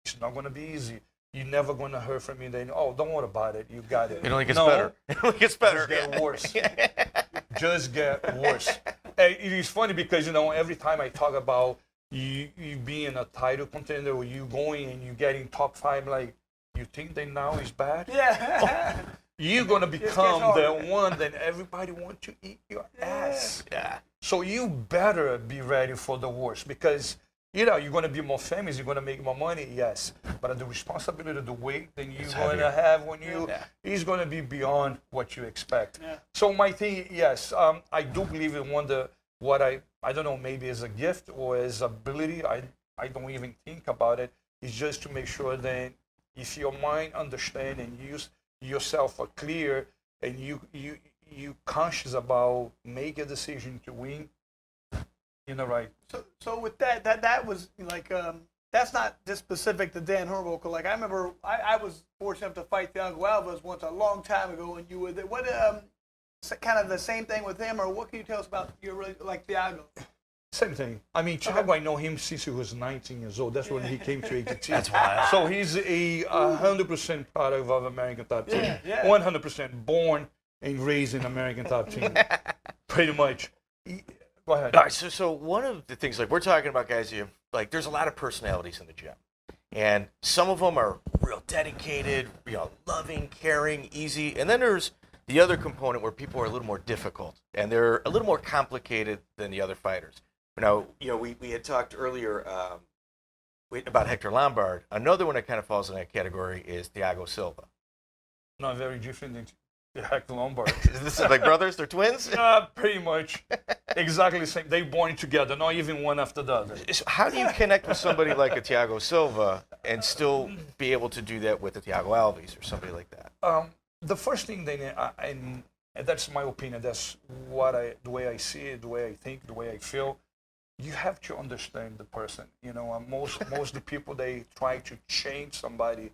it's not going to be easy. You're never going to hear from me then, oh, don't worry about it. You got it. It only gets better. It only gets better. Just get worse. Just get worse. It is funny because, every time I talk about you being a title contender or you going and you getting top 5, like, you think that now is bad? Yeah. Oh, you're going to become the one that everybody wants to eat your ass. Yeah. So you better be ready for the worst because, you're going to be more famous, you're going to make more money, yes. But the responsibility, the weight that you're going to have when is going to be beyond what you expect. Yeah. So my thing, yes, I do believe in what I don't know, maybe as a gift or as ability, I don't even think about it. It's just to make sure that if your mind understand and yourself are clear and you conscious about make a decision to win, right. So with that was like that's not just specific to Dan Hornbuckle. Like I remember I was fortunate enough to fight Thiago Alves once a long time ago, and you were there. What kind of the same thing with him, or what can you tell us about your like Thiago? Same thing. Thiago, I know him since he was 19 years old. That's when he came to ATT. That's wild. So he's a 100% product of American Top Team. 100% born and raised in American Top Team. Pretty much. Go ahead. All right, so one of the things, like we're talking about guys, there's a lot of personalities in the gym. And some of them are real dedicated, loving, caring, easy. And then there's the other component where people are a little more difficult. And they're a little more complicated than the other fighters. Now, we had talked earlier about Hector Lombard. Another one that kind of falls in that category is Thiago Silva. Not very different than Hector Lombard. This is like brothers? They're twins? Pretty much. Exactly the same. They're born together, not even one after the other. So how do you connect with somebody like a Thiago Silva and still be able to do that with a Thiago Alves or somebody like that? The first thing, and that's my opinion, that's the way I see it, the way I think, the way I feel. You have to understand the person. Most of the people, they try to change somebody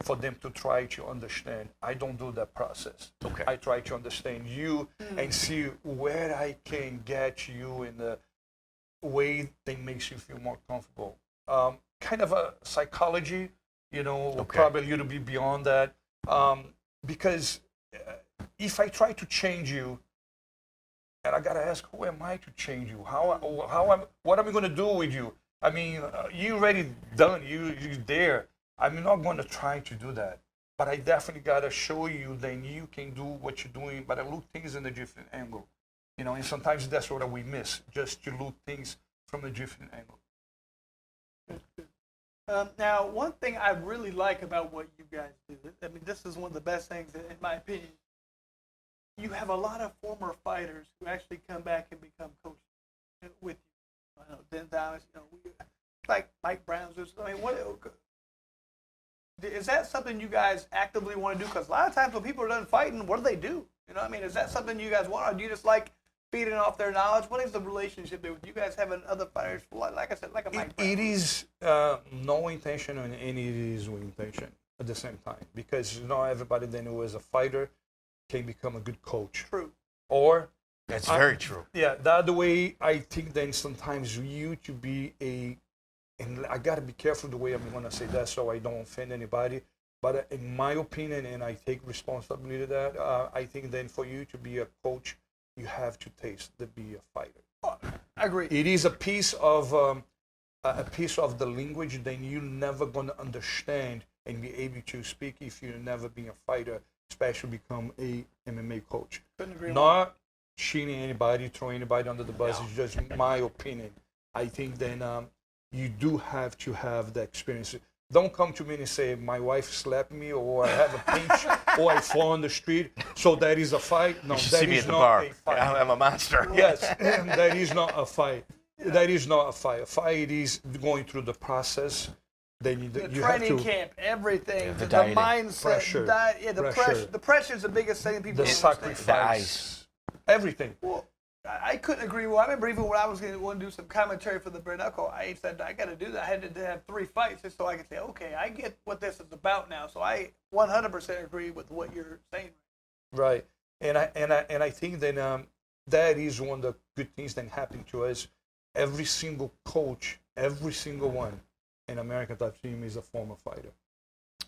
for them to try to understand. I don't do that process. Okay. I try to understand you and see where I can get you in the way that makes you feel more comfortable. Kind of a psychology, probably a little bit beyond that. Because if I try to change you, and I gotta ask, who am I to change you? What am I gonna do with you? You already done. You're there. I'm not gonna try to do that. but I definitely gotta show you. Then you can do what you're doing, but I look things in a different angle. You know, and sometimes that's what we miss, just to look things from a different angle. Now, one thing I really like about what you guys do, I mean, this is one of the best things, in my opinion. You have a lot of former fighters who actually come back and become coaches with you. I know Dennis, like Mike Brown's. I mean, what is that something you guys actively want to do? Because a lot of times when people are done fighting, what do? You know, I mean, is that something you guys want, or do you just like feeding off their knowledge? What is the relationship there with you guys having other fighters? Like I said, like a Mike Brown. It is no intention and it is with intention at the same time, because not everybody then who is a fighter can become a good coach. True. Or that's very true. Yeah, the other way I think then sometimes you to be and I gotta be careful the way I'm gonna say that so I don't offend anybody. But in my opinion, and I take responsibility to that, I think then for you to be a coach, you have to taste to be a fighter. I agree. It is a piece of the language that you're never gonna understand and be able to speak if you've never been a fighter, especially become a MMA coach. Couldn't agree Not more. cheating anybody, throwing anybody under the bus. No. It's just my opinion. I think then you do have to have the experience. Don't come to me and say, my wife slapped me, or I have a pinch, or I fall on the street, so that is a fight. No, you should that see me is at the not bar. a fight. I'm a monster. Yes, that is not a fight. Yeah. That is not a fight. A fight is going through the process. Then the you training have to, camp, everything, the mindset, pressure, the pressure is the biggest thing people. The sacrifice, everything. Well, I couldn't agree more. I remember even when I was going to do some commentary for the bare knuckle, I said I got to do that. I had to have 3 fights just so I could say, okay, I get what this is about now. So I 100% agree with what you're saying. Right, and I think that that is one of the good things that happened to us. Every single coach, every single one in American Top Team is a former fighter.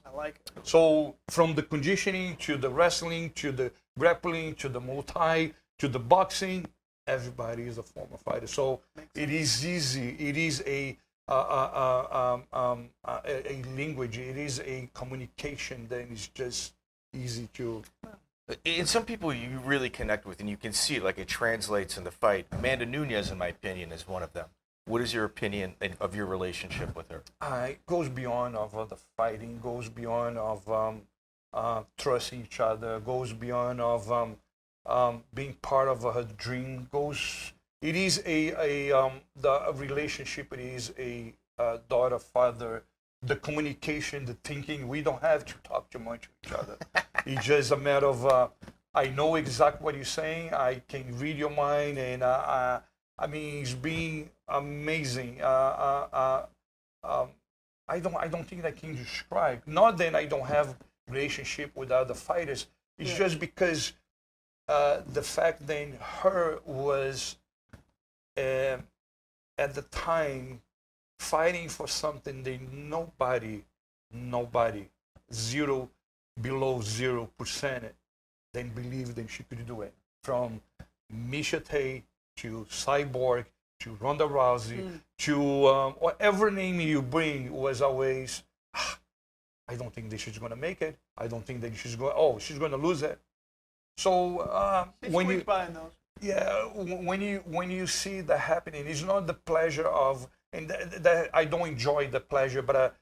I like it. So from the conditioning to the wrestling to the grappling to the Muay Thai to the boxing, everybody is a former fighter. So it is easy. It is a language. It is a communication that is just easy to. And some people you really connect with, and you can see like it translates in the fight. Amanda Nunes, in my opinion, is one of them. What is your opinion of your relationship with her? It goes beyond of the fighting. Goes beyond of trusting each other. Goes beyond of being part of her dream. It is the relationship. It is a daughter, father. The communication, the thinking. We don't have to talk too much to each other. It's just a matter of I know exactly what you're saying. I can read your mind, and I mean, it's been amazing. I don't think I can describe. Not that I don't have relationship with other fighters. It's just because the fact that her was at the time fighting for something that nobody, below 0%, then believed that she could do it. From Misha Tate to Cyborg to Ronda Rousey to whatever name you bring was always, I don't think that she's going to make it. I don't think that she's going to lose it. So when you when you see that happening, it's not the pleasure of, and that I don't enjoy the pleasure, but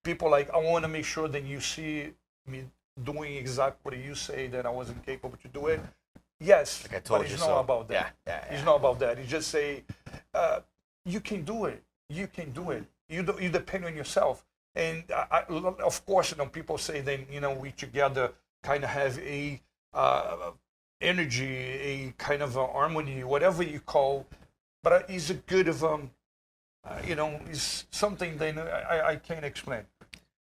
people like, I want to make sure that you see me doing exactly what you say that I wasn't capable to do it. Yes, like I told but you it's so. not about that. Yeah. It's not about that. It's just say, you can do it. You can do it. You depend on yourself. And of course, people say then, we together kind of have a energy, a kind of a harmony, whatever you call. But it's a good of it's something that I can't explain.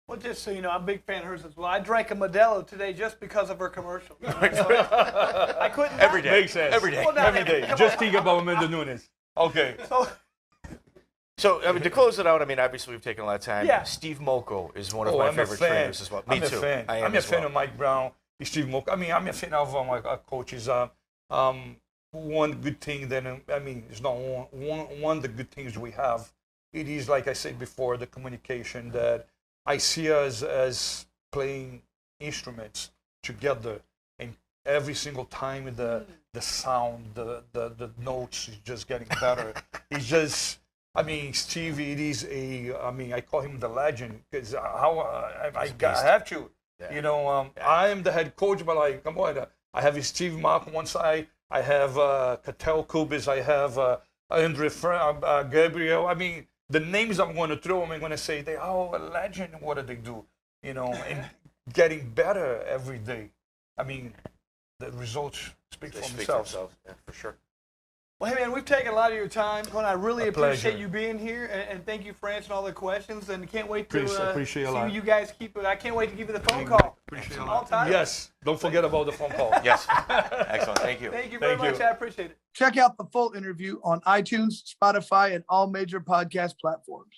Well, just so you know, I'm a big fan of hers as well. I drank a Modelo today just because of her commercial. I couldn't. Every day. Makes sense. Every day. Well, Every day. Just think about Amanda Nunes. Okay. So, I mean, to close it out, I mean, obviously we've taken a lot of time. Yeah. Steve Mocco is one of my favorite trainers as well. Me too. I'm a fan of Mike Brown, Steve Mocco. I mean, I'm a fan of my coaches. One good thing that, it's not one of the good things we have. It is, like I said before, the communication that I see us as playing instruments together, and every single time the sound, the notes is just getting better. It's just, I mean, Steve, it is I call him the legend, because I have to, you know, I am the head coach, but like, come on, I have Steve Mocco on one side, I have Cattell Kubis, I have Andre Gabriel. I mean, the names I'm going to throw, I'm going to say they are a legend. What do they do? You know, and getting better every day. I mean, the results speak for themselves. Yeah, for sure. Well, hey, man, we've taken a lot of your time. Conan, I really appreciate pleasure. you being here, and thank you for answering all the questions. And can't wait to Appreciate a see lot. you guys keep it. I can't wait to give you the phone call. Appreciate a All lot. time. Yes, don't forget about the phone call. Yes. Excellent. Thank you. Thank you very Thank much. you. I appreciate it. Check out the full interview on iTunes, Spotify, and all major podcast platforms.